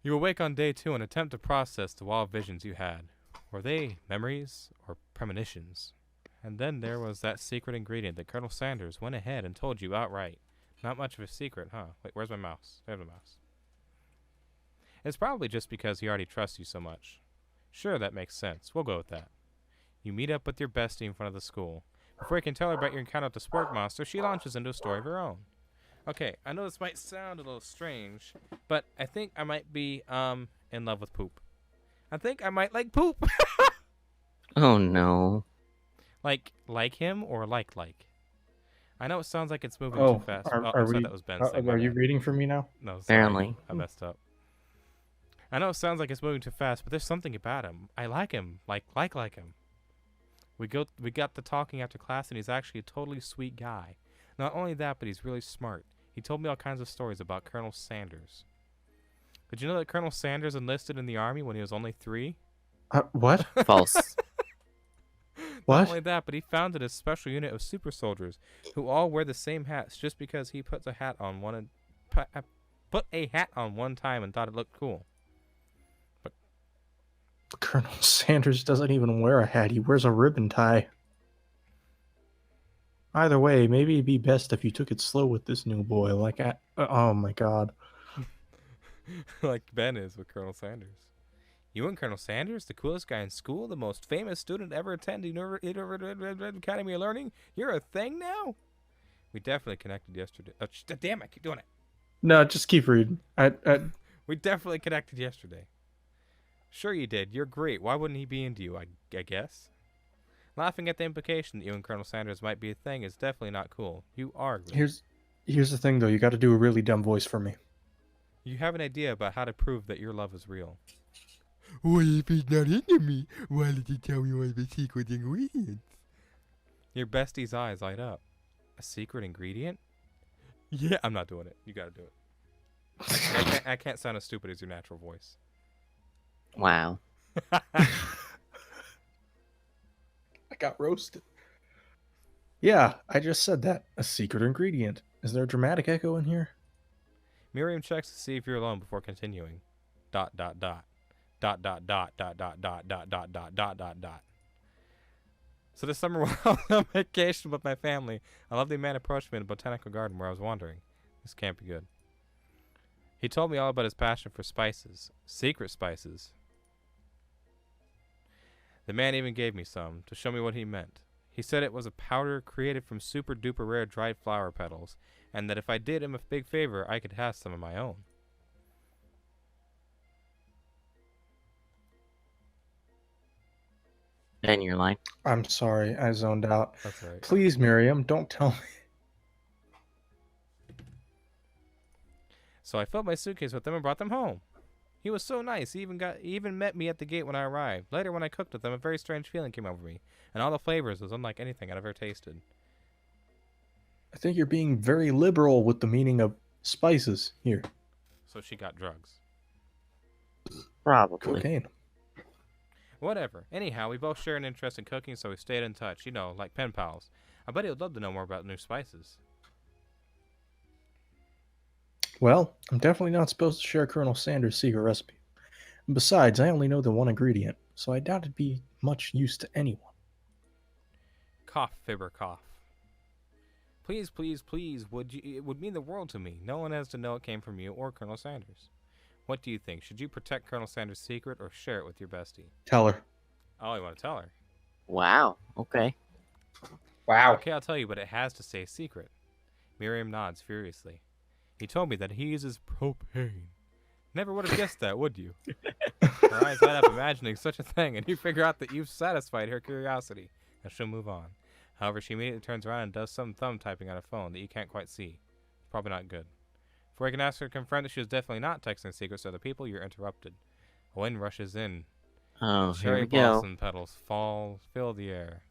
You awake on day 2 and attempt to process the wild visions you had. Were they memories or premonitions? And then there was that secret ingredient that Colonel Sanders went ahead and told you outright. Not much of a secret, huh? Wait, where's my mouse? There's my mouse. It's probably just because he already trusts you so much. Sure, that makes sense. We'll go with that. You meet up with your bestie in front of the school. Before you can tell her about your encounter with the spork monster, she launches into a story of her own. Okay, I know this might sound a little strange, but I think I might be in love with poop. I think I might like poop. Oh no. Like him or like. I know it sounds like it's moving too Oh, fast. are, Oh, are I'm sorry, we? that was Ben saying my Are you bad. reading for me now? No, sorry, Apparently. I messed up. I know it sounds like it's moving too fast, but there's something about him. I like him, like him. We got to talking after class, and he's actually a totally sweet guy. Not only that, but he's really smart. He told me all kinds of stories about Colonel Sanders. Did you know that Colonel Sanders enlisted in the army when he was only 3? What? False. Not What? only that, but he founded a special unit of super soldiers who all wear the same hats just because he put a hat on one time and thought it looked cool. Colonel Sanders doesn't even wear a hat. He wears a ribbon tie. Either way, maybe it'd be best if you took it slow with this new boy. Oh my god. Like Ben is with Colonel Sanders. You and Colonel Sanders, the coolest guy in school, the most famous student to ever attend the Academy of Learning, you're a thing now? We definitely connected yesterday. Oh, damn, I keep doing it. No, just keep reading. We definitely connected yesterday. Sure you did. You're great. Why wouldn't he be into you, I guess? Laughing at the implication that you and Colonel Sanders might be a thing is definitely not cool. You are great. Here's the thing though. You got to do a really dumb voice for me. You have an idea about how to prove that your love is real. Well, if he's not into me, why did he tell me all the secret ingredients? Your bestie's eyes light up. A secret ingredient? Yeah, I'm not doing it. You gotta do it. I can't sound as stupid as your natural voice. Wow. I got roasted. Yeah, I just said that. A secret ingredient. Is there a dramatic echo in here? Miriam checks to see if you're alone before continuing. Dot dot dot. Dot dot dot dot dot dot dot dot dot dot dot dot. So this summer while on vacation with my family, a lovely man approached me in a botanical garden where I was wandering. This can't be good. He told me all about his passion for spices. Secret spices. The man even gave me some to show me what he meant. He said it was a powder created from super duper rare dried flower petals, and that if I did him a big favor, I could have some of my own. Then you're like, I'm sorry, I zoned out. That's right. Please, Miriam, don't tell me. So I filled my suitcase with them and brought them home. He was so nice. He even met me at the gate when I arrived. Later, when I cooked with them, a very strange feeling came over me, and all the flavors was unlike anything I'd ever tasted. I think you're being very liberal with the meaning of spices here. So she got drugs. probably. Cocaine. Whatever. Anyhow, we both share an interest in cooking, so we stayed in touch. You know, like pen pals. I bet he would love to know more about new spices. Well, I'm definitely not supposed to share Colonel Sanders' secret recipe. And besides, I only know the one ingredient, so I doubt it'd be much use to anyone. Cough, fibber, cough. Please, please, please, it would mean the world to me. No one has to know it came from you or Colonel Sanders. What do you think? Should you protect Colonel Sanders' secret or share it with your bestie? Tell her. Oh, you want to tell her? Wow. Okay. Wow. Okay, I'll tell you, but it has to stay secret. Miriam nods furiously. He told me that he uses propane. Never would have guessed that, would you? Her eyes light up imagining such a thing, and you figure out that you've satisfied her curiosity, and she'll move on. However, she immediately turns around and does some thumb typing on a phone that you can't quite see. Probably not good. Before I can ask her to confirm that she was definitely not texting secrets to other people, you're interrupted. A wind rushes in. Oh, here Cherry we go. blossom petals fill the air.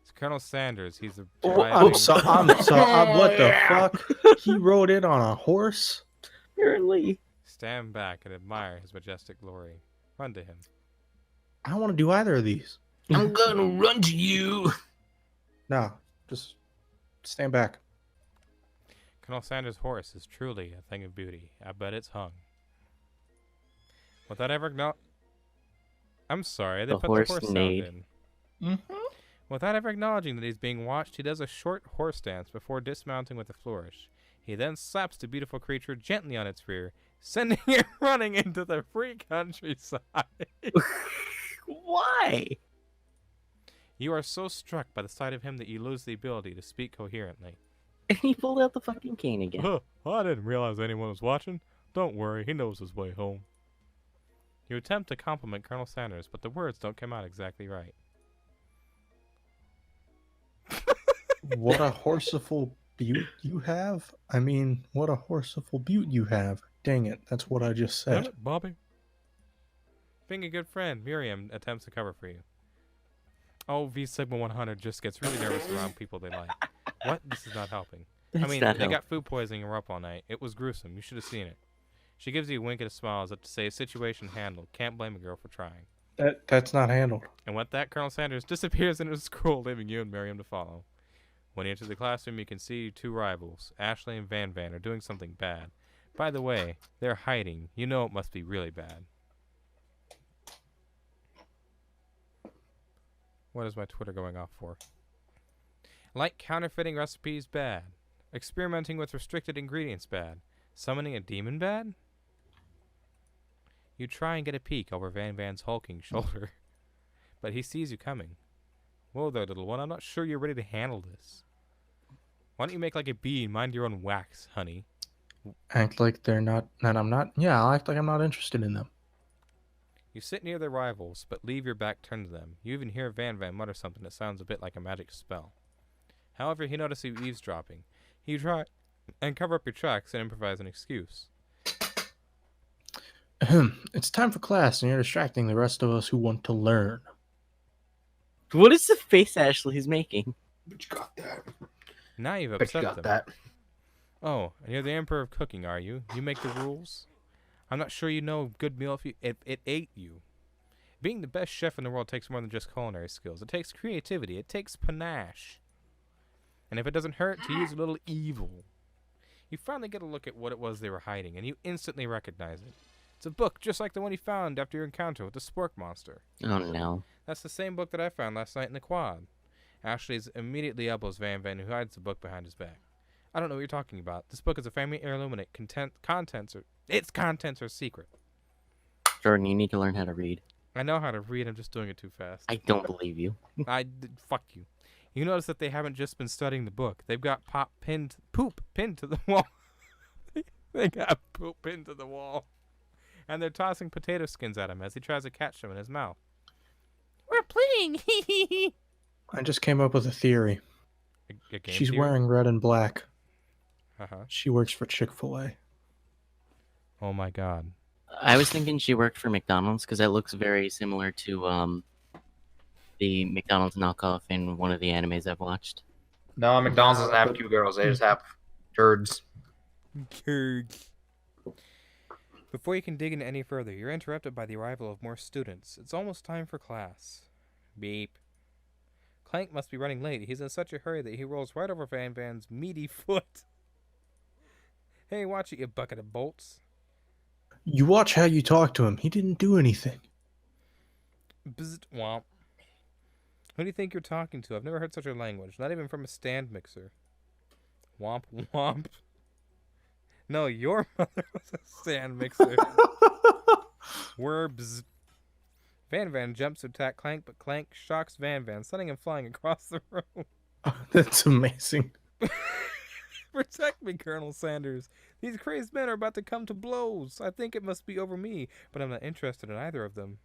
It's Colonel Sanders. He's a Oh, driving... What the fuck? He rode in on a horse? Apparently. Stand back and admire his majestic glory. Run to him. I don't want to do either of these. I'm gonna run to you. No, just stand back. Colonel Sanders' horse is truly a thing of beauty. I bet it's hung. Without ever I'm sorry, they The put horse the horse sound neighed. in. Mm-hmm. Without ever acknowledging that he's being watched, he does a short horse dance before dismounting with a flourish. He then slaps the beautiful creature gently on its rear, sending it running into the free countryside. Why? You are so struck by the sight of him that you lose the ability to speak coherently. And he pulled out the fucking cane again. I didn't realize anyone was watching. Don't worry, he knows his way home. You attempt to compliment Colonel Sanders, but the words don't come out exactly right. What a horseful butte you have. I mean, what a horseful butte you have. Dang it, that's what I just Damn said. it, Bobby. Being a good friend, Miriam attempts to cover for you. Oh, V Sigma 100 just gets really nervous around people they like. What? This is not helping. I mean, they got food poisoning and were up all night. It was gruesome. You should have seen it. She gives you a wink and a smile as if to say, situation handled. Can't blame a girl for trying. That's not handled. And with that, Colonel Sanders disappears into a scroll, leaving you and Miriam to follow. When you enter the classroom, you can see two rivals, Ashley and Van Van, are doing something bad. By the way, they're hiding. You know it must be really bad. What is my Twitter going off for? Like counterfeiting recipes, bad. Experimenting with restricted ingredients, bad. Summoning a demon, bad? You try and get a peek over Van Van's hulking shoulder, but he sees you coming. Whoa there, little one. I'm not sure you're ready to handle this. Why don't you make like a bee and mind your own wax, honey? Act like they're not, and I'm not, yeah, I'll act like I'm not interested in them. You sit near their rivals, but leave your back turned to them. You even hear Van Van mutter something that sounds a bit like a magic spell. However, he notices you eavesdropping. You try and cover up your tracks and improvise an excuse. It's time for class, and you're distracting the rest of us who want to learn. What is the face Ashley's making? But you got that. Now you've Bet you upset got them. that. Oh, and you're the emperor of cooking, are you? You make the rules? I'm not sure you know a good meal if it ate you. Being the best chef in the world takes more than just culinary skills. It takes creativity. It takes panache. And if it doesn't hurt, to use a little evil. You finally get a look at what it was they were hiding, and you instantly recognize it. It's a book just like the one you found after your encounter with the spork monster. Oh no. That's the same book that I found last night in the quad. Ashley's immediately elbows Van Van, who hides the book behind his back. I don't know what you're talking about. This book is a family heirloom, and its contents are secret. Jordan, you need to learn how to read. I know how to read. I'm just doing it too fast. I don't believe you. Fuck you. You notice that they haven't just been studying the book. They've got poop pinned to the wall. They got poop pinned to the wall. And they're tossing potato skins at him as he tries to catch them in his mouth. We're playing. I just came up with a theory. A game She's theory? wearing red and black. Uh-huh. She works for Chick-fil-A. Oh my god. I was thinking she worked for McDonald's because that looks very similar to the McDonald's knockoff in one of the animes I've watched. No, McDonald's doesn't have cute girls. They just have turds. Before you can dig in any further, you're interrupted by the arrival of more students. It's almost time for class. Beep. Clank must be running late. He's in such a hurry that he rolls right over Van Van's meaty foot. Hey, watch it, you bucket of bolts. You watch how you talk to him. He didn't do anything. Bzzzt, womp. Who do you think you're talking to? I've never heard such a language, not even from a stand mixer. Womp womp. No, your mother was a stand mixer. Werbs. Van Van jumps to attack Clank, but Clank shocks Van Van, sending him flying across the room. That's amazing. Protect me, Colonel Sanders. These crazed men are about to come to blows. I think it must be over me, but I'm not interested in either of them.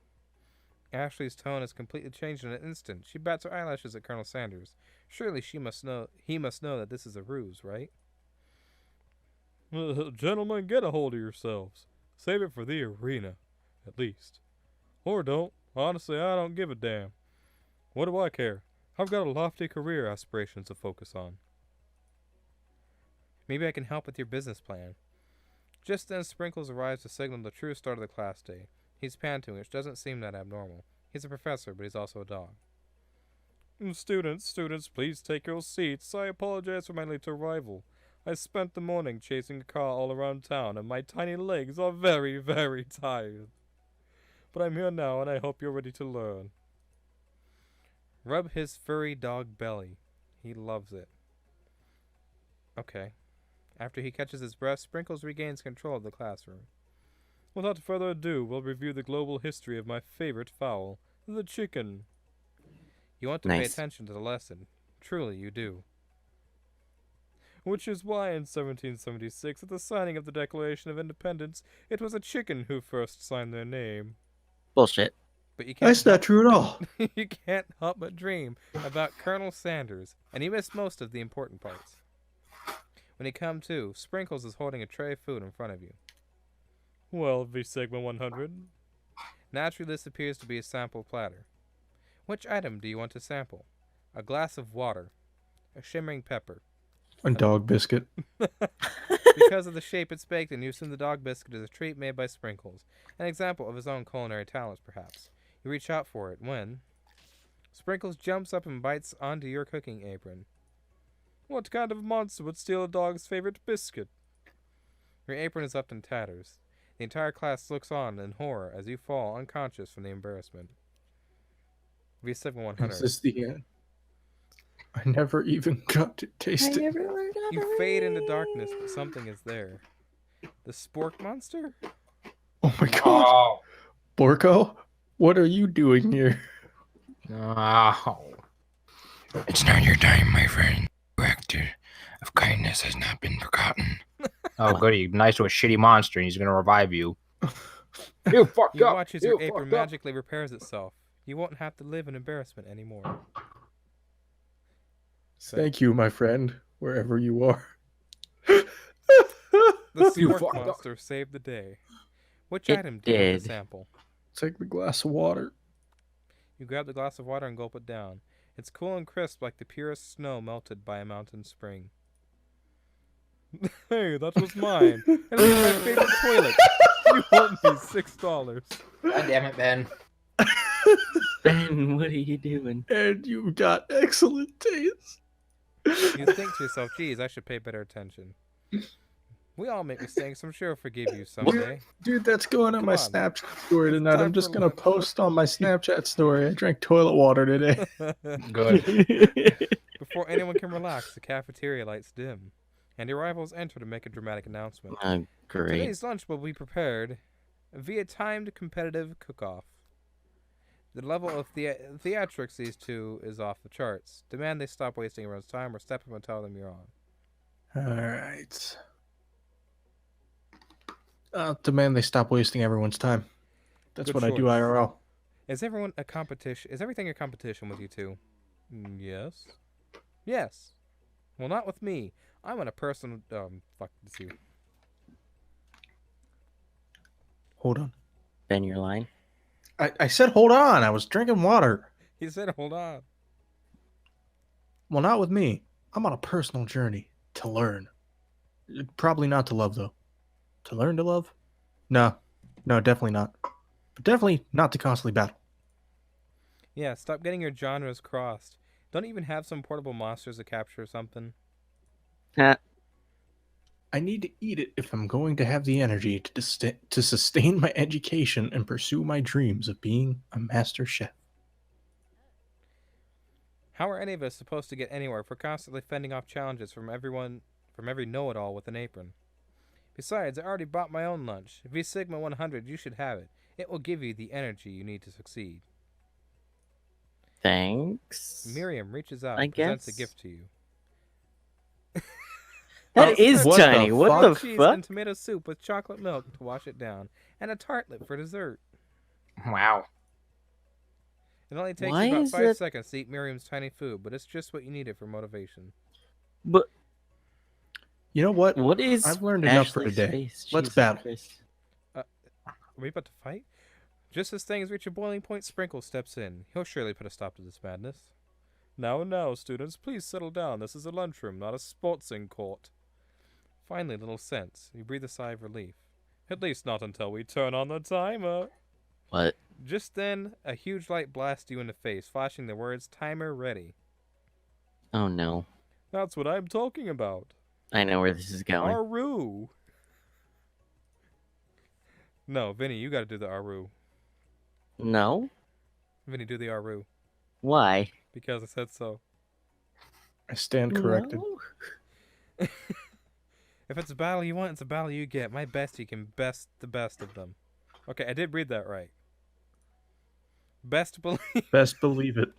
Ashley's tone has completely changed in an instant. She bats her eyelashes at Colonel Sanders. Surely he must know that this is a ruse, right? Gentlemen, get a hold of yourselves. Save it for the arena, at least. Or don't. Honestly, I don't give a damn. What do I care? I've got a lofty career aspirations to focus on. Maybe I can help with your business plan. Just then, Sprinkles arrives to signal the true start of the class day. He's panting, which doesn't seem that abnormal. He's a professor, but he's also a dog. Students, please take your seats. I apologize for my late arrival. I spent the morning chasing a car all around town, and my tiny legs are very, very tired. but I'm here now and I hope you're ready to learn. Rub his furry dog belly. He loves it. Okay. After he catches his breath, Sprinkles regains control of the classroom. Without further ado, we'll review the global history of my favorite fowl, the chicken. You want to pay attention to the lesson. Truly, you do. Which is why in 1776, at the signing of the Declaration of Independence, it was a chicken who first signed their name. Bullshit. But you can't That's not true at all. you can't help but dream about Colonel Sanders, and you missed most of the important parts. When you come to, Sprinkles is holding a tray of food in front of you. Well, V Sigma 100. Naturally, this appears to be a sample platter. Which item do you want to sample? A glass of water, a shimmering pepper. A dog biscuit. Because of the shape it's baked in, you assume the dog biscuit is a treat made by Sprinkles, an example of his own culinary talents, perhaps. You reach out for it when Sprinkles jumps up and bites onto your cooking apron. What kind of monster would steal a dog's favorite biscuit? Your apron is up in tatters. The entire class looks on in horror as you fall unconscious from the embarrassment. V7100. Is this the end? I never even got to taste it. You fade into darkness, but something is there. The spork monster? Oh my god. Oh. Borko? What are you doing here? Oh. It's not your time, my friend. Your act of kindness has not been forgotten. Oh, goody. Nice to a shitty monster, and he's going to revive you. You fucked You up. watch as your apron magically repairs itself. You won't have to live in embarrassment anymore. Thank you, my friend, wherever you are. The You spork fucked up. monster saved the day. Which It item do you want to did. sample? Take the glass of water. You grab the glass of water and gulp it down. It's cool and crisp like the purest snow melted by a mountain spring. Hey, that was mine. And it's my favorite toilet. You owe me $6. God damn it, Ben. Ben, what are you doing? And you got excellent taste. You think to yourself, geez, I should pay better attention. We all make mistakes. I'm sure I'll forgive you someday. Dude, that's going on Come my on. Snapchat story It's tonight. time I'm just for going to lunch. post on my Snapchat story. I drank toilet water today. Good. Before anyone can relax, the cafeteria lights dim, and your rivals enter to make a dramatic announcement. Great. Today's lunch will be prepared via timed competitive cook-off. The level of theatrics these two is off the charts. Demand they stop wasting everyone's time or step up and tell them you're on. Alright. Demand they stop wasting everyone's time. That's Good what I do choice. IRL. Is everyone a competition? Is everything a competition with you two? Yes. Yes. Well, not with me. I'm on a personal. Fuck this you. Hold on. Ben, you're lying. I said hold on. I was drinking water. He said, "Hold on." Well, not with me. I'm on a personal journey to learn. Probably not to love, though. To learn to love? No, definitely not. But definitely not to constantly battle. Yeah, stop getting your genres crossed. Don't even have some portable monsters to capture or something. I need to eat it if I'm going to have the energy to sustain my education and pursue my dreams of being a master chef. How are any of us supposed to get anywhere if we're constantly fending off challenges from every know-it-all with an apron? Besides, I already bought my own lunch. V Sigma 100, you should have it. It will give you the energy you need to succeed. Thanks. Miriam reaches out I and presents a guess. gift to you. That is What the tiny. What fuck? the Cheese fuck? and tomato soup with chocolate milk to wash it down, and a tartlet for dessert. Wow. It only takes Why you about is 5 it- seconds to eat Miriam's tiny food, but it's just what you needed for motivation. But You know what? what is I've learned enough for Ashley's today. face? Let's Jesus battle. Christ. Are we about to fight? Just as things reach a boiling point, Sprinkle steps in. He'll surely put a stop to this madness. Now, students, please settle down. This is a lunchroom, not a sportsing court. Finally, little sense. You breathe a sigh of relief. At least not until we turn on the timer. What? Just then, a huge light blasts you in the face, flashing the words, "Timer ready." Oh no. That's what I'm talking about. I know where this is going. Aru. No, Vinny, you gotta do the Aru. No. Vinny, do the Aru. Why? Because I said so. I stand corrected. No. If it's a battle you want, it's a battle you get. My bestie can best the best of them. Okay, I did read that right. Best believe. Best believe it.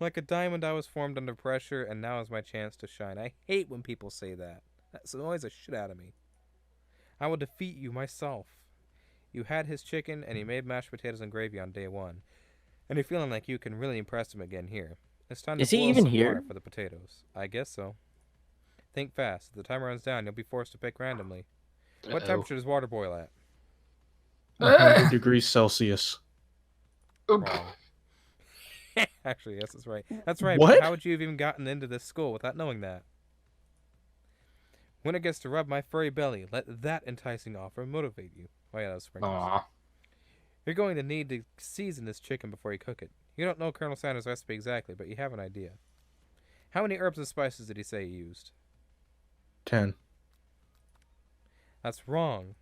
Like a diamond, I was formed under pressure, and now is my chance to shine. I hate when people say that. That annoys the shit out of me. I will defeat you myself. You had his chicken, and he made mashed potatoes and gravy on day 1. And you're feeling like you can really impress him again here. It's time to Is he boil even some here? water for the potatoes. I guess so. Think fast. If the timer runs down, you'll be forced to pick randomly. What temperature does water boil at? 100 degrees Celsius. Wrong. Actually, yes, that's right. That's right. What? But how would you have even gotten into this school without knowing that? When it gets to rub my furry belly, let that enticing offer motivate you. Oh yeah, that was sprinkles. Aw. You're going to need to season this chicken before you cook it. You don't know Colonel Sanders' recipe exactly, but you have an idea. How many herbs and spices did he say he used? 10. That's wrong.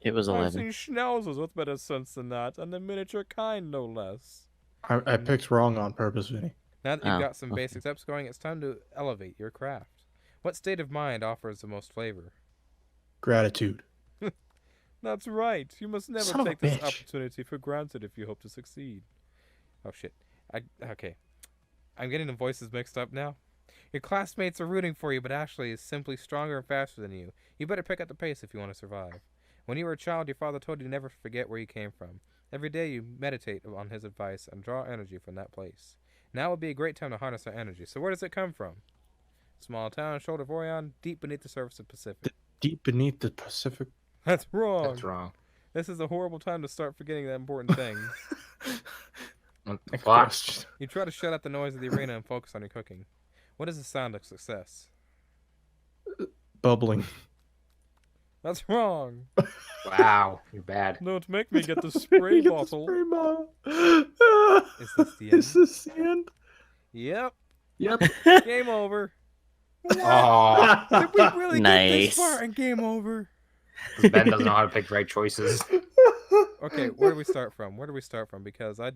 It was I've 11. seen schnauzers with better sense than that, and the miniature kind, no less. I picked wrong on purpose, Vinny. Now that you've Oh, got some okay. basic steps going, it's time to elevate your craft. What state of mind offers the most flavor? Gratitude. That's right. You must never Son of a take this bitch. opportunity for granted if you hope to succeed. Oh shit. Okay. I'm getting the voices mixed up now. Your classmates are rooting for you, but Ashley is simply stronger and faster than you. You better pick up the pace if you want to survive. When you were a child, your father told you to never forget where you came from. Every day you meditate on his advice and draw energy from that place. Now would be a great time to harness that energy. So where does it come from? Small town, shoulder of Orion, deep beneath the surface of the Pacific. Deep beneath the Pacific. That's wrong. That's wrong. This is a horrible time to start forgetting the important things. What the Next fuck? question. You try to shut out the noise of the arena and focus on your cooking. What is the sound of success? Bubbling. That's wrong. Wow, you're bad. Don't make me get the spray Get the bottle. spray bottle. Is this the end? Is this the end? Yep. Yep. Game over. Oh, Did we really get this Nice. far and game over? Ben doesn't know how to pick the right choices. Okay, where do we start from? Because I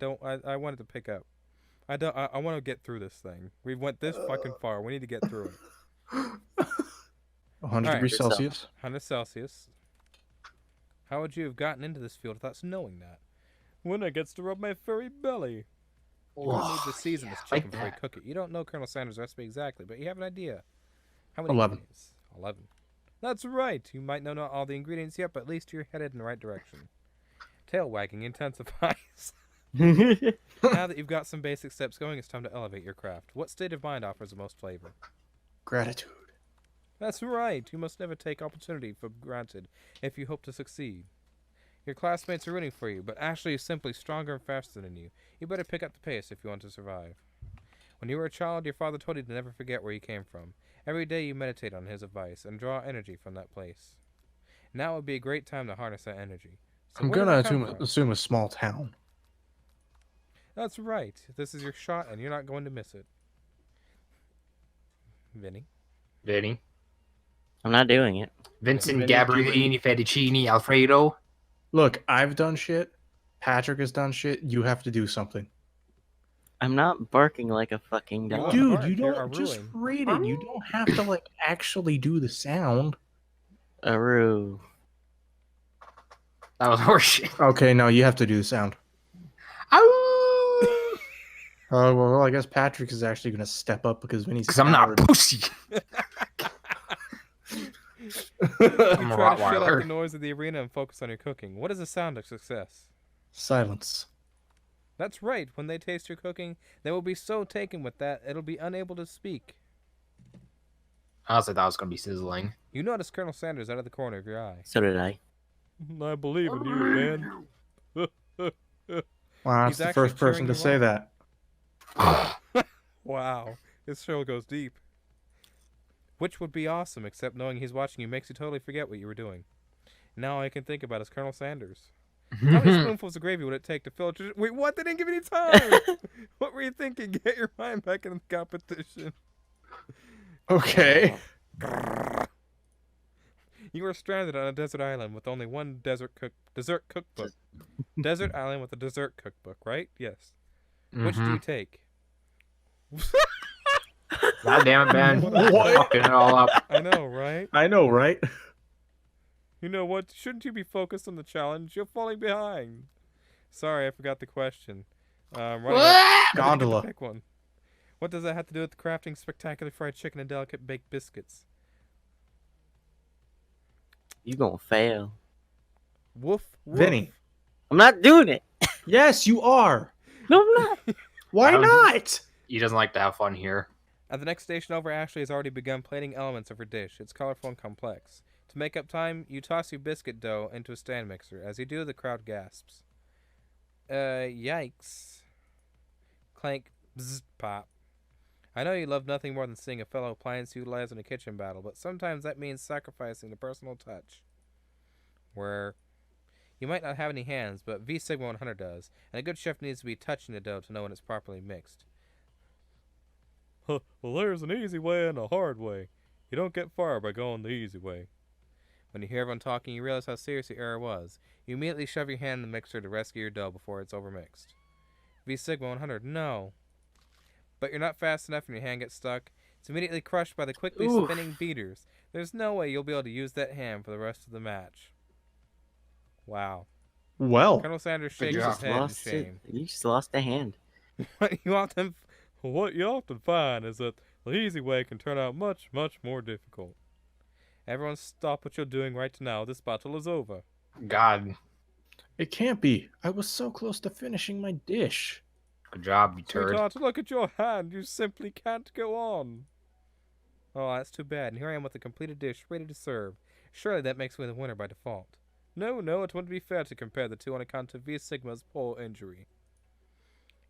wanted to pick up. I want to get through this thing. We went this fucking far. We need to get through it. 100 Alright. degrees Yourself. Celsius. 100 Celsius. How would you have gotten into this field without knowing that? When it gets to rub my furry belly. You're going to need to season this like chicken before you that. cook it. You don't know Colonel Sanders' recipe exactly, but you have an idea. How many 11. ingredients? 11. That's right. You might not know all the ingredients yet, but at least you're headed in the right direction. Tail wagging intensifies. Now that you've got some basic steps going, it's time to elevate your craft. What state of mind offers the most flavor? Gratitude. That's right. You must never take opportunity for granted if you hope to succeed. Your classmates are rooting for you, but Ashley is simply stronger and faster than you. You better pick up the pace if you want to survive. When you were a child, your father told you to never forget where you came from. Every day you meditate on his advice and draw energy from that place. Now would be a great time to harness that energy. So I'm where gonna did it come from? assume a small town. That's right. This is your shot, and you're not going to miss it. Vinny? Vinny. I'm not doing it. Vincent Vinny, Gabrielini Fettuccine Alfredo. Look, I've done shit. Patrick has done shit. You have to do something. I'm not barking like a fucking You dog. are. Dude, Mark, you you're don't just Aruing. read it. You don't have to like actually do the sound. Aru. That was horseshit. Okay, no, you have to do the sound. Ow! Oh well, I guess Patrick is actually gonna step up because Vinny's. Because I'm not a coward. pussy. You I'm a try to shut out the Rottweiler. noise of the arena and focus on your cooking. What is the sound of success? Silence. That's right. When they taste your cooking, they will be so taken with that, it'll be unable to speak. I also thought it was going to be sizzling. You notice Colonel Sanders out of the corner of your eye. So did I. I believe in you, man. Wow, He's that's the actually first person cheering to you say on. that. Wow. This show goes deep. Which would be awesome, except knowing he's watching you makes you totally forget what you were doing. Now all I can think about is Colonel Sanders. How many spoonfuls of gravy would it take to fill a... Wait, what? They didn't give me any time! What were you thinking? Get your mind back in the competition. Okay. You were stranded on a desert island with only one dessert cookbook. Desert island with a dessert cookbook, right? Yes. Which do you take? God damn it, Ben. What? Fucking it all up. I know, right? I know, right? You know what? Shouldn't you be focused on the challenge? You're falling behind. Sorry, I forgot the question. Running up, Gondola. pick one. What does that have to do with crafting spectacular fried chicken and delicate baked biscuits? You gonna fail. Woof, woof. Vinny. I'm not doing it. Yes, you are. No, I'm not. Why not? He doesn't like to have fun here. At the next station over, Ashley has already begun plating elements of her dish. It's colorful and complex. To make up time, you toss your biscuit dough into a stand mixer. As you do, the crowd gasps. Yikes. Clank, bzz, pop. I know you love nothing more than seeing a fellow appliance utilized in a kitchen battle, but sometimes that means sacrificing the personal touch. Where you might not have any hands, but V Sigma 100 does, and a good chef needs to be touching the dough to know when it's properly mixed. Well, there's an easy way and a hard way. You don't get far by going the easy way. When you hear everyone talking, you realize how serious the error was. You immediately shove your hand in the mixer to rescue your dough before it's overmixed. V Sigma 100, no. But you're not fast enough and your hand gets stuck. It's immediately crushed by the quickly spinning beaters. There's no way you'll be able to use that hand for the rest of the match. Wow. Well, Colonel Sanders shakes job. his head in shame. You just lost a hand. What you often find is that the easy way can turn out much, much more difficult. Everyone stop what you're doing right now. This battle is over. God. it can't be. I was so close to finishing my dish. Good job, you turd. Sweetheart, look at your hand. You simply can't go on. Oh, that's too bad. And here I am with a completed dish ready to serve. Surely that makes me the winner by default. No, it wouldn't be fair to compare the two on account of V Sigma's poor injury.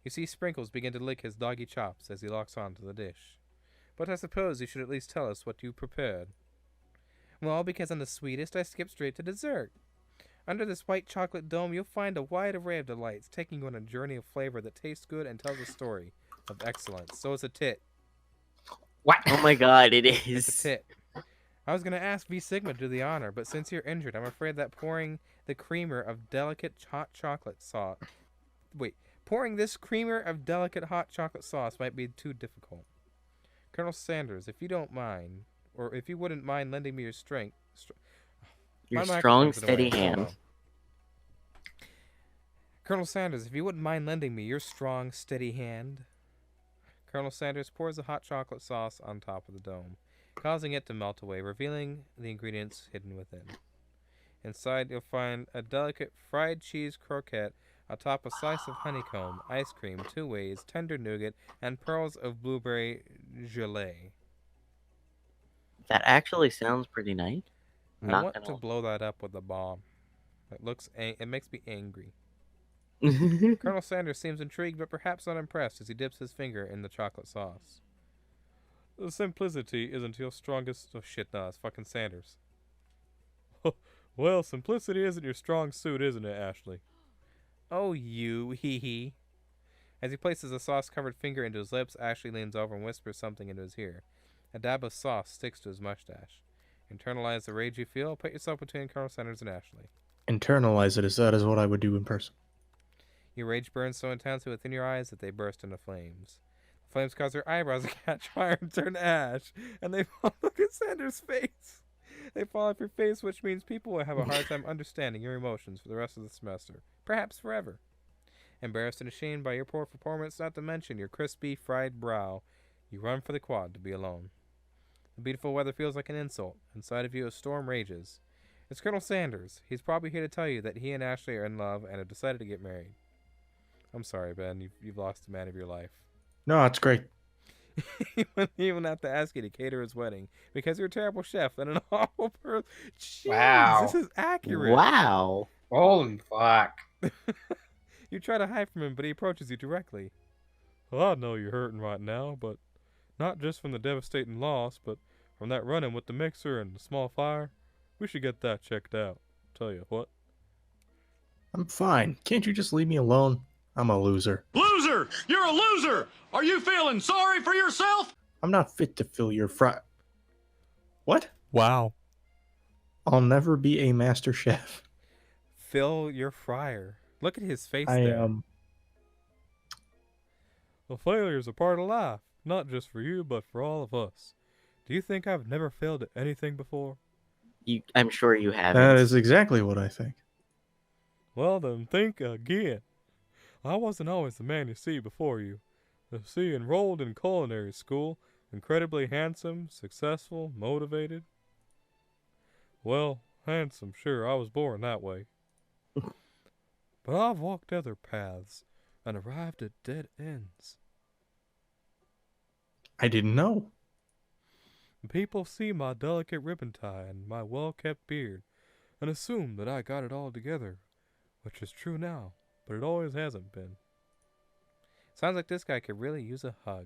You see Sprinkles begin to lick his doggy chops as he locks onto the dish. But I suppose you should at least tell us what you prepared. Well, because I'm the sweetest, I skipped straight to dessert. Under this white chocolate dome, you'll find a wide array of delights, taking you on a journey of flavor that tastes good and tells a story of excellence. So it's a tit. What? Oh my god, it It's a is. tit. I was going to ask V Sigma to do the honor, but since you're injured, I'm afraid that pouring the creamer of delicate hot chocolate sauce... Wait, pouring this creamer of delicate hot chocolate sauce might be too difficult. Colonel Sanders, if you don't mind, or if you wouldn't mind lending me your strength... Your My strong, microphone's in the way. steady Hold hand. on. Colonel Sanders, if you wouldn't mind lending me your strong, steady hand. Colonel Sanders pours the hot chocolate sauce on top of the dome, causing it to melt away, revealing the ingredients hidden within. Inside, you'll find a delicate fried cheese croquette atop a slice of honeycomb, ice cream, 2 ways, tender nougat, and pearls of blueberry gelée. That actually sounds pretty nice. I Not want gonna to blow that up with a bomb. It makes me angry. lie. Colonel Sanders seems intrigued, but perhaps not impressed as he dips his finger in the chocolate sauce. The simplicity isn't your strongest... Oh shit, no, it's fucking Sanders. Well, simplicity isn't your strong suit, isn't it, Ashley? Oh, you, hee. As he places a sauce-covered finger into his lips, Ashley leans over and whispers something into his ear. A dab of sauce sticks to his mustache. Internalize the rage you feel. Put yourself between Colonel Sanders and Ashley. Internalize it as that is what I would do in person. Your rage burns so intensely within your eyes that they burst into flames. The flames cause her eyebrows to catch fire and turn to ash, and they fall. Look at Sanders' face. They fall off your face, which means people will have a hard time understanding your emotions for the rest of the semester, perhaps forever. Embarrassed and ashamed by your poor performance, not to mention your crispy, fried brow, you run for the quad to be alone. The beautiful weather feels like an insult. Inside of you, a storm rages. It's Colonel Sanders. He's probably here to tell you that he and Ashley are in love and have decided to get married. I'm sorry, Ben. You've lost the man of your life. No, it's great. He wouldn't even have to ask you to cater his wedding because you're a terrible chef and an awful person. Jeez, Wow. this is accurate. Wow. Holy fuck. You try to hide from him, but he approaches you directly. Well, I know you're hurting right now, but not just from the devastating loss, but from that run-in with the mixer and the small fire. We should get that checked out. Tell you what. I'm fine. Can't you just leave me alone? I'm a loser. Loser! You're a loser! Are you feeling sorry for yourself? I'm not fit to fill your What? Wow. I'll never be a master chef. Fill your fryer. Look at his face I there. Well, failure is a part of life, not just for you, but for all of us. Do you think I've never failed at anything before? I'm sure you haven't. That is exactly what I think. Well, then think again. I wasn't always the man you see before you. You see, enrolled in culinary school, incredibly handsome, successful, motivated. Well, handsome, sure, I was born that way. But I've walked other paths and arrived at dead ends. I didn't know. People see my delicate ribbon tie and my well-kept beard and assume that I got it all together, which is true now, but it always hasn't been. Sounds like this guy could really use a hug.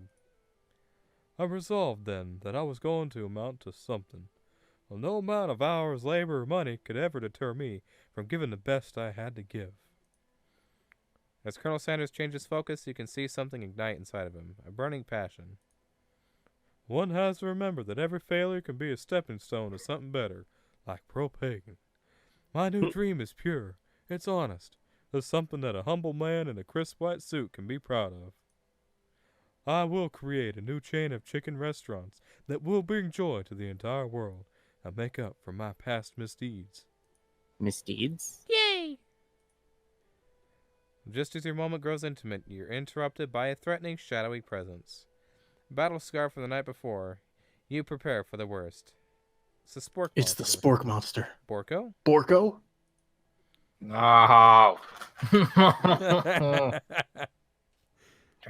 I resolved then that I was going to amount to something. Well, no amount of hours, labor, or money could ever deter me from giving the best I had to give. As Colonel Sanders changes focus, you can see something ignite inside of him, a burning passion. One has to remember that every failure can be a stepping stone to something better, like propane. My new dream is pure, it's honest, it's something that a humble man in a crisp white suit can be proud of. I will create a new chain of chicken restaurants that will bring joy to the entire world and make up for my past misdeeds. Misdeeds? Yay! Just as your moment grows intimate, you're interrupted by a threatening, shadowy presence. Battle scar from the night before. You prepare for the worst. It's the spork monster. It's the spork monster. Borko? Borko? No. Trying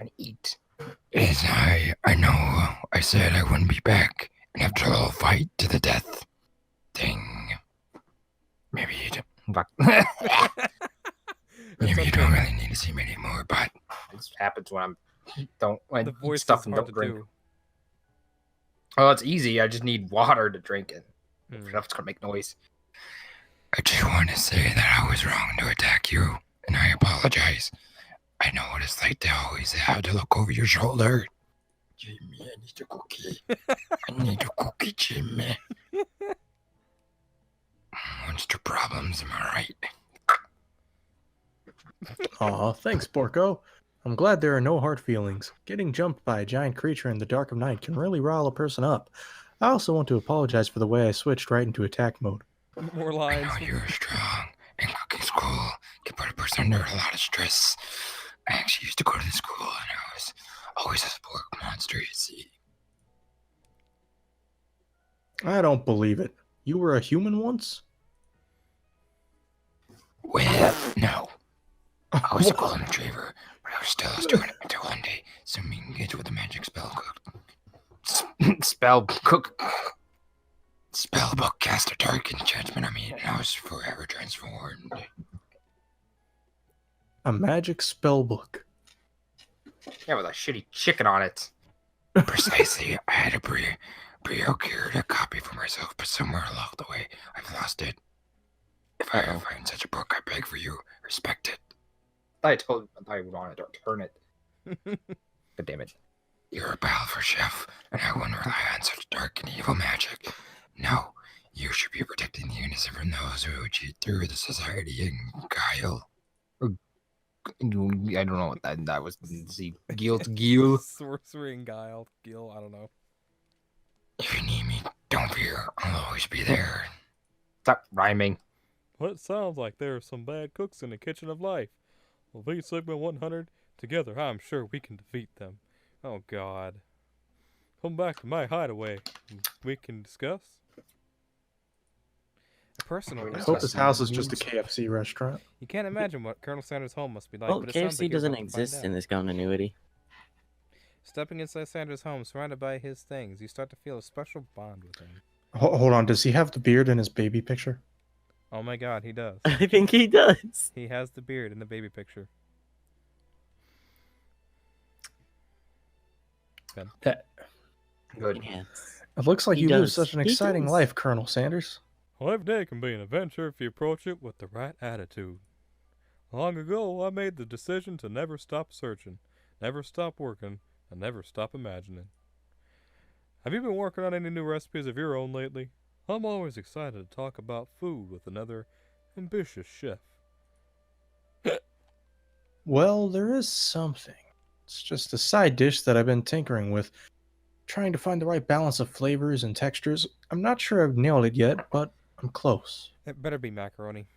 to eat. It's I know I said I wouldn't be back, and after a little fight to the death thing, maybe you don't, maybe you don't really need to see me anymore, but This happens when I The eat voice stuff is and hard don't to drink. do. Oh, it's easy. I just need water to drink it. Hmm. Stuff's gonna make noise. I just want to say that I was wrong to attack you, and I apologize. I know what it's like to always have to look over your shoulder. Jimmy, I need a cookie. I need a cookie, Jimmy. Monster problems, am I right? Aw, thanks, Borko. I'm glad there are no hard feelings. Getting jumped by a giant creature in the dark of night can really rile a person up. I also want to apologize for the way I switched right into attack mode. More I lines. know you're strong, and cooking school can put a person under a lot of stress. I actually used to go to the school, and I was always a spork monster, you see. I don't believe it. You were a human once? Well, no. I was a golden retriever, but I was still a student until one day, something engaged with a magic spell spellbook cast a dark enchantment on me, and I was forever transformed. A magic spell book. Yeah, with a shitty chicken on it. Precisely, I had to procured a copy for myself, but somewhere along the way, I've lost it. If I ever find such a book, I beg for you, respect it. I thought I wanted to return it. God damn it. You're a powerful chef, and I wouldn't rely on such dark and evil magic. No, you should be protecting the innocent from those who cheat through the society and guile. I don't know what that was. See, Gil. Sorcery and guile. Gil, I don't know. If you need me, don't fear. I'll always be there. Stop rhyming. Well, it sounds like there are some bad cooks in the kitchen of life. Well, V Sigma 100, together I'm sure we can defeat them. Oh, God. Come back to my hideaway, and we can discuss. A personal I hope this house is just a KFC restaurant. You can't imagine what Colonel Sanders' home must be like. Well, but it sounds KFC like you're doesn't about to find exist out. in this continuity. Stepping inside Sanders' home, surrounded by his things, you start to feel a special bond with him. Hold on, does he have the beard in his baby picture? Oh my God, he does. I think he does. He has the beard in the baby picture. Good. Yes. It looks like He you live does. such an He exciting does. life, Colonel Sanders. Well, every day can be an adventure if you approach it with the right attitude. Long ago, I made the decision to never stop searching, never stop working, and never stop imagining. Have you been working on any new recipes of your own lately? I'm always excited to talk about food with another ambitious chef. Well, there is something. It's just a side dish that I've been tinkering with, trying to find the right balance of flavors and textures. I'm not sure I've nailed it yet, but I'm close. It better be macaroni.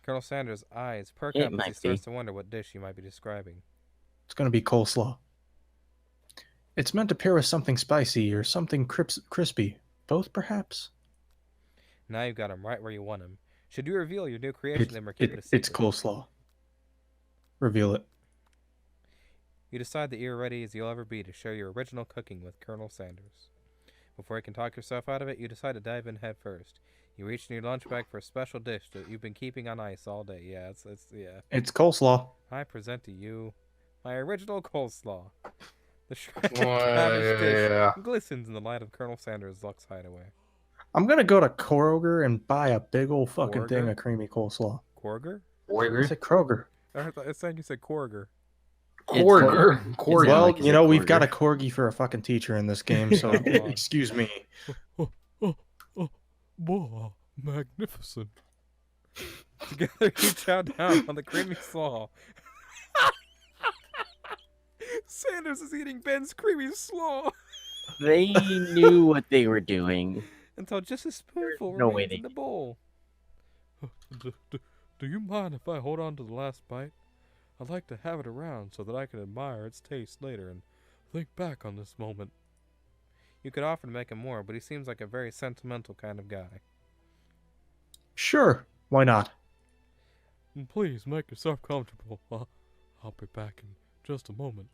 Colonel Sanders' eyes perk It up as he might starts be. to wonder what dish you might be describing. It's going to be coleslaw. It's meant to pair with something spicy or something crispy. Both, perhaps? Now you've got him right where you want him. Should you reveal your new creation, then we're keeping it a It's secret. coleslaw. Reveal it. You decide that you're ready as you'll ever be to share your original cooking with Colonel Sanders. Before you can talk yourself out of it, you decide to dive in head first. You reach in your lunch bag for a special dish that you've been keeping on ice all day. Yeah. It's coleslaw. I present to you my original coleslaw. The shredded cabbage dish glistens in the light of Colonel Sanders' Lux hideaway. I'm going to go to Kroger and buy a big old fucking thing Kroger? of creamy coleslaw. Korger? I said Kroger. I think you said Korger. Corger. It's Corger. not Well, like it's you a know, we've got a quarter. corgi for a fucking teacher in this game, so excuse me. Whoa, magnificent. Together you chow down on the creamy slaw. Sanders is eating Ben's creamy slaw They knew what they were doing. until just a spoonful No way remains they in the bowl. Do you mind if I hold on to the last bite? I'd like to have it around so that I can admire its taste later and think back on this moment. You could offer to make him more, but he seems like a very sentimental kind of guy. Sure, why not? Please make yourself comfortable. I'll be back in just a moment.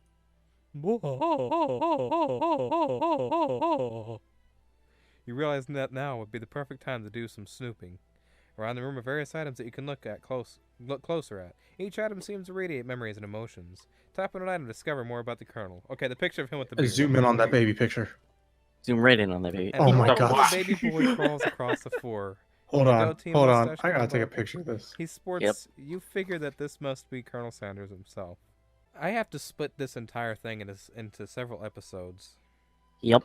You realize that now would be the perfect time to do some snooping. Around the room are various items that you can look closer at. Each item seems to radiate memories and emotions. Tap on an item to discover more about the Colonel. Okay, the picture of him with the beard. Zoom in on that baby picture. Zoom right in on that baby. And Oh my the gosh. baby boy crawls across the floor. Hold The on, goatee hold on. mustache I gotta combo. take a picture of this. He sports. Yep. You figure that this must be Colonel Sanders himself. I have to split this entire thing into several episodes. Yep.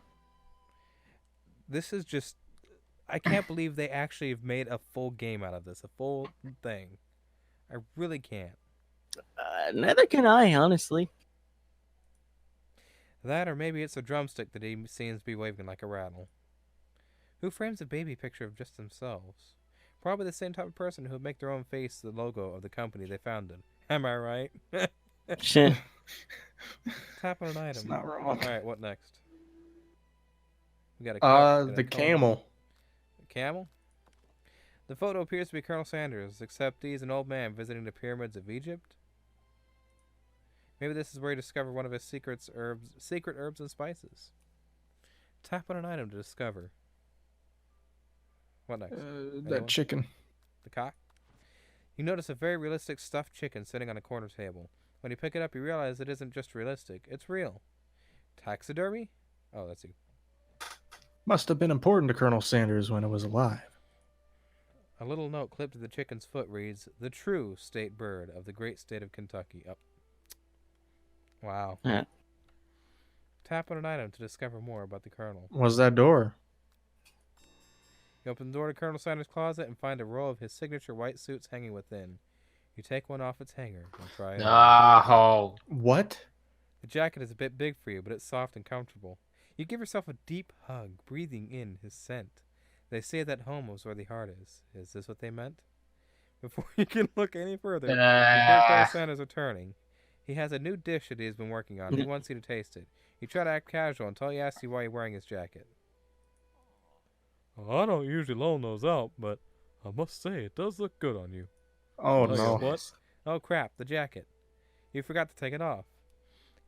This is just... I can't believe they actually have made a full game out of this. A full thing. I really can't. Neither can I, honestly. That, or maybe it's a drumstick that he seems to be waving like a rattle. Who frames a baby picture of just themselves? Probably the same type of person who would make their own face the logo of the company they founded. Am I right? Shit. Tap on an item. It's not wrong. Alright, what next? We got a cook and The a cone. camel. Camel? The photo appears to be Colonel Sanders, except he's an old man visiting the pyramids of Egypt. Maybe this is where he discovered one of his secret herbs and spices. Tap on an item to discover. What next? Anyone? That chicken. The cock? You notice a very realistic stuffed chicken sitting on a corner table. When you pick it up, you realize it isn't just realistic, it's real. Taxidermy? Oh, that's you. Must have been important to Colonel Sanders when it was alive. A little note clipped to the chicken's foot reads, "The true state bird of the great state of Kentucky." Oh. Wow. Yeah. Tap on an item to discover more about the Colonel. What's that door? You open the door to Colonel Sanders' closet and find a row of his signature white suits hanging within. You take one off its hanger and try it on. Oh. What? The jacket is a bit big for you, but it's soft and comfortable. You give yourself a deep hug, breathing in his scent. They say that home was where the heart is. Is this what they meant? Before you can look any further, you hear Colonel Sanders returning. He has a new dish that he has been working on. He wants you to taste it. You try to act casual until he asks you why you're wearing his jacket. Well, I don't usually loan those out, but I must say it does look good on you. Oh, Well, no. what? Oh crap, the jacket. You forgot to take it off.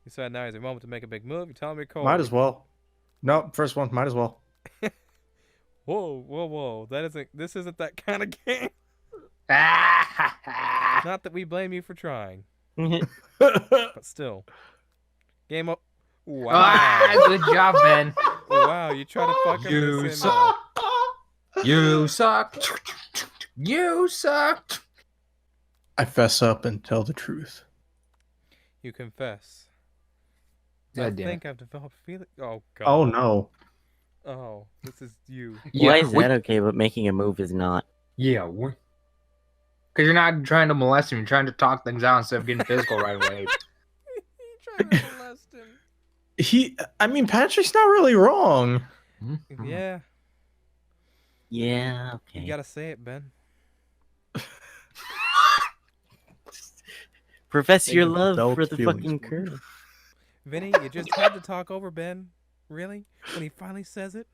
You said now is your moment to make a big move. You tell him you're cold. Might as well. No, first one. Might as well. Whoa. This isn't that kind of game. Ah. Not that we blame you for trying. But still. Game up. Wow. Ah, good job, Ben. Wow, you try to fuck him You this in. suck. You suck. You suck. I fess up and tell the truth. You confess. I God damn it. think I've developed feeling. Oh god. Oh, no. Oh, this is you. Why is that okay, but making a move is not? Yeah, because you're not trying to molest him. You're trying to talk things out instead of getting physical right away. You trying to molest him? I mean, Patrick's not really wrong. Yeah, Yeah, okay. you gotta say it, Ben. Profess your Make love adult for the feelings fucking for colonel. Vinny, you just had to talk over Ben. Really? When he finally says it?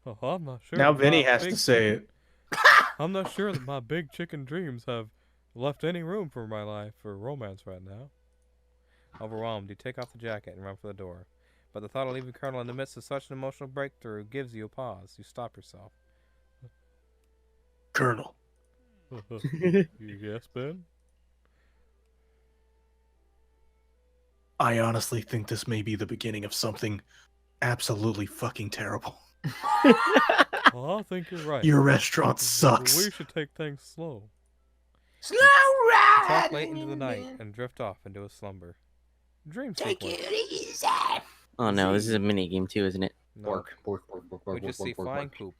Oh, I'm not sure. Now that Vinny my has big to say chicken- it. I'm not sure that my big chicken dreams have left any room for my life for romance right now. Overwhelmed, you take off the jacket and run for the door. But the thought of leaving Colonel in the midst of such an emotional breakthrough gives you a pause. You stop yourself. Colonel. Yes, Ben? I honestly think this may be the beginning of something absolutely fucking terrible. Well, I think you're right. Your restaurant sucks. We should take things slow. Slow You ride. talk late into the night and drift off into a slumber. Dream Take sequence. it easy. Oh no, this is a mini game too, isn't it? No, Pork. we just see flying poop